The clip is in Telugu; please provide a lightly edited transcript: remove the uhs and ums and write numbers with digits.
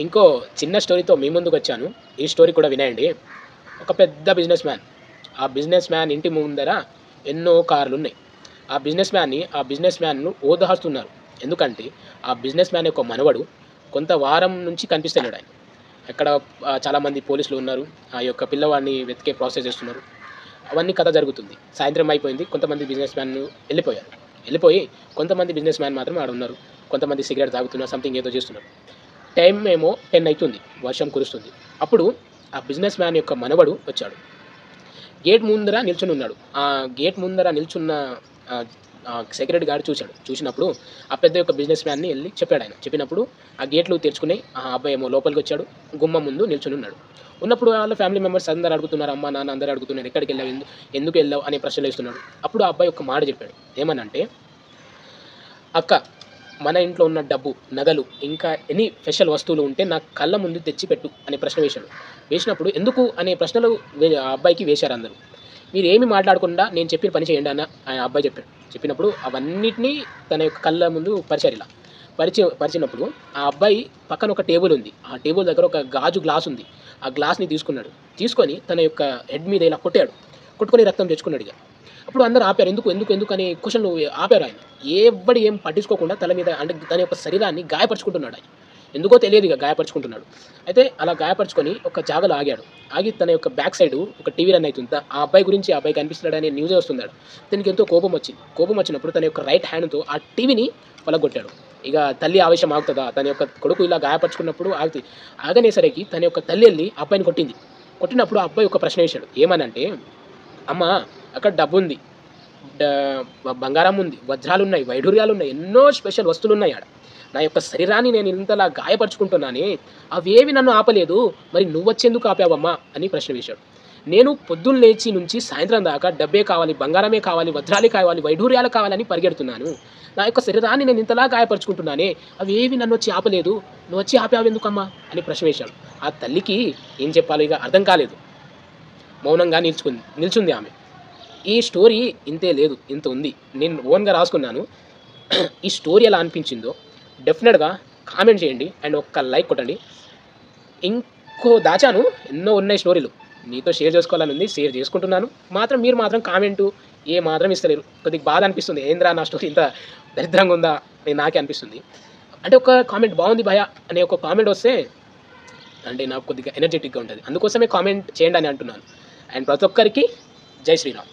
ఇంకో చిన్న స్టోరీతో మీ ముందుకొచ్చాను. ఈ స్టోరీ కూడా వినేయండి. ఒక పెద్ద బిజినెస్ మ్యాన్. ఆ బిజినెస్ మ్యాన్ ఇంటి ముందర ఎన్నో కార్లున్నాయి. ఆ బిజినెస్ మ్యాన్‌ను ఓదారుస్తున్నారు. ఎందుకంటే, ఆ బిజినెస్ మ్యాన్ యొక్క మనవడు కొంత వారం నుంచి కనిపిస్తలేడాయన. ఎక్కడ చాలామంది పోలీసులు ఉన్నారు. ఆ యొక్క పిల్లవాడిని వెతికే ప్రాసెస్ చేస్తున్నారు. అవన్నీ కథ జరుగుతుంది. సాయంత్రం అయిపోయింది. కొంతమంది బిజినెస్ మ్యాన్‌లు ఎళ్ళిపోయారు. ఎళ్ళిపోయి కొంతమంది బిజినెస్ మ్యాన్ మాత్రం ఆడున్నారు. కొంతమంది సిగరెట్ తాగుతున్నారు. సంథింగ్ ఏదో చేస్తున్నారు. టైం ఏమో 10 అయితుంది. వర్షం కురుస్తుంది. అప్పుడు ఆ బిజినెస్ మ్యాన్ యొక్క మనవడు వచ్చాడు. గేట్ ముందర నిల్చొనున్నాడు. ఆ గేట్ ముందర నిల్చున్న ఆహ్, సెక్యూరిటీ గార్డ్ చూసాడు. చూసినప్పుడు ఆ పెద్ద యొక్క బిజినెస్ మ్యాన్‌ని ఎళ్లి చెప్పాడాయన. చెప్పినప్పుడు ఆ గేట్లు తెరుచుకున్నాయి. ఆ అబ్బాయేమో లోపలికొచ్చాడు. గుమ్మం ముందు నిల్చొనున్నాడు. ఉన్నప్పుడు వాళ్ళ ఫ్యామిలీ మెంబర్స్ అందరూ అడుగుతున్నారు. అమ్మ, నాన్న అందరూ అడుగుతున్నారు. ఎక్కడికెళ్ళావు? ఎందుకెళ్ళావు? అనే ప్రశ్నలేస్తున్నారు. అప్పుడు ఆ అబ్బాయి ఒక మాట చెప్పాడు. ఏమనంటే, అక్క, మన ఇంట్లో ఉన్న డబ్బు, నగలు, ఇంకా ఎనీ స్పెషల్ వస్తువులు ఉంటే నా కళ్ళ ముందు తెచ్చిపెట్టు అనే ప్రశ్న వేశాడు. వేసినప్పుడు ఎందుకు అనే ప్రశ్నలు ఆ అబ్బాయికి వేశారందరూ. మీరేమి మాట్లాడకుండా నేను చెప్పిన పని చేయండి అని ఆ అబ్బాయి చెప్పాడు. చెప్పినప్పుడు అవన్నిటిని తన యొక్క కళ్ళ ముందు పరిచారు ఇలా. పరిచినప్పుడు ఆ అబ్బాయి పక్కన ఒక టేబుల్ ఉంది. ఆ టేబుల్ దగ్గర ఒక గాజు గ్లాస్ ఉంది. ఆ గ్లాస్‌ని తీసుకున్నాడు. తీసుకొని తన యొక్క హెడ్ మీద ఇలా కొట్టాడు. కొట్టుకొని రక్తం తెచ్చుకున్నాడిగ. అప్పుడు అందరూ ఆపారు. ఎందుకు అని క్వెషన్‌లు ఆపారాయన. ఎవ్వడు ఏం పట్టించుకోకుండా తల మీద అంటే తన యొక్క శరీరాన్ని గాయపరుచుకుంటున్నాడాయన. ఎందుకో తెలియదిగ గాయపరుచుకుంటున్నాడు. అయితే అలా గాయపరుచుకొని ఒక జాగాలో ఆగాడు. ఆగి తన యొక్క బ్యాక్ సైడు ఒక టీవీ రన్ అయితుంది. ఆ అబ్బాయి గురించి ఆ అబ్బాయి కనిపిస్తున్నాడనే న్యూసే వస్తుందాడ. ఇతనికి ఎంతో కోపం వచ్చింది. కోపం వచ్చినప్పుడు తన యొక్క రైట్ హ్యాండ్‌తో ఆ టీవీని పలగొట్టాడు. ఇక తల్లి ఆవేశం ఆగుతదా? తన యొక్క కొడుకు ఇలా గాయపరుచుకున్నప్పుడు ఆగుతది. ఆగనేసరికి తన యొక్క తల్లి ఎళ్లి ఆ అబ్బాయిని కొట్టింది. కొట్టినప్పుడు ఆ అబ్బాయి ఒక ప్రశ్న వేశాడు. ఏమనంటే, అమ్మ, అక్కడ డబ్బుంది. బంగారం ఉంది. వజ్రాలున్నాయి. వైఢూర్యాలున్నాయి. ఎన్నో స్పెషల్ వస్తువులున్నాయి ఆడ. నా యొక్క శరీరాన్ని నేను ఇంతలా గాయపరుచుకుంటున్నానే, అవేవి నన్ను ఆపలేదు. మరి నువ్వొచ్చెందుకు ఆపావమ్మా? అని ప్రశ్న వేశాడు. నేను పొద్దున్న లేచి నుంచి సాయంత్రం దాకా డబ్బే కావాలి, బంగారమే కావాలి, వజ్రాలే కావాలి, వైఢూర్యాలు కావాలని పరిగెడుతున్నాను. నా యొక్క శరీరాన్ని నేను ఇంతలా గాయపరుచుకుంటున్నానే, అవేవి నన్నొచ్చి ఆపలేదు. నువ్వొచ్చి ఆపావెందుకమ్మా? అని ప్రశ్న వేశాడు. ఆ తల్లికి ఏం చెప్పాలో ఇక అర్థం కాలేదు. మౌనంగా నిల్చుంది ఆమె. ఈ స్టోరీ ఇంతే లేదు. ఇంత ఉంది. నేను ఓన్‌గా రాసుకున్నాను. ఈ స్టోరీ ఎలా అనిపించిందో డెఫినిట్‌గా కామెంట్ చేయండి. అండ్ ఒక్క లైక్ కొట్టండి. ఇంకో దాచాను. ఎన్నో ఉన్నాయి స్టోరీలు. మీతో షేర్ చేసుకోవాలని ఉంది. షేర్ చేసుకుంటున్నాను. మీరు మాత్రం కామెంటు ఏమాత్రం ఇస్తలేరు. కొద్దిగా బాధ అనిపిస్తుంది. ఏందిరా నా స్టోరీ ఇంత దరిద్రంగా ఉందా అని నాకే అనిపిస్తుంది. అంటే ఒక కామెంట్ బాగుంది భయ్యా అనే ఒక కామెంట్ వస్తే అంటే నాకు కొద్దిగా ఎనర్జెటిక్‌గా ఉంటది. అందుకోసమే కామెంట్ చేయండి అని అంటున్నాను. అండ్ ప్రతి ఒక్కరికి జై శ్రీరామ్.